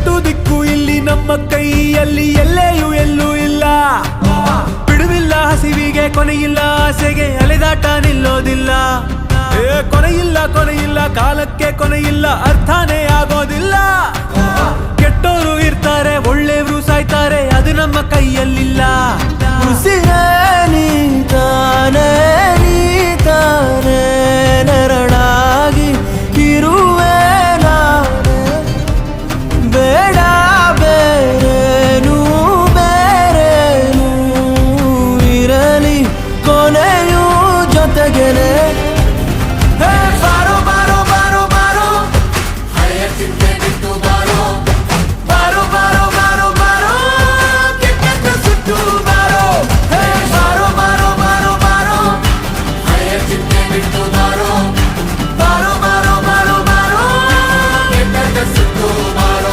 ಎಂಟು ದಿಕ್ಕು ಇಲ್ಲಿ ನಮ್ಮ ಕೈಯಲ್ಲಿ, ಎಲ್ಲೆಯೂ ಎಲ್ಲೂ ಇಲ್ಲ. ಬಿಡುವಿಲ್ಲ ಹಸಿವಿಗೆ, ಕೊನೆಯಿಲ್ಲ ಆಸೆಗೆ, ಅಲೆದಾಟ ನಿಲ್ಲೋದಿಲ್ಲ. ಕೊನೆಯಿಲ್ಲ ಕೊನೆಯಿಲ್ಲ, ಕಾಲಕ್ಕೆ ಕೊನೆಯಿಲ್ಲ, ಅರ್ಥನೇ ಆಗೋದಿಲ್ಲ.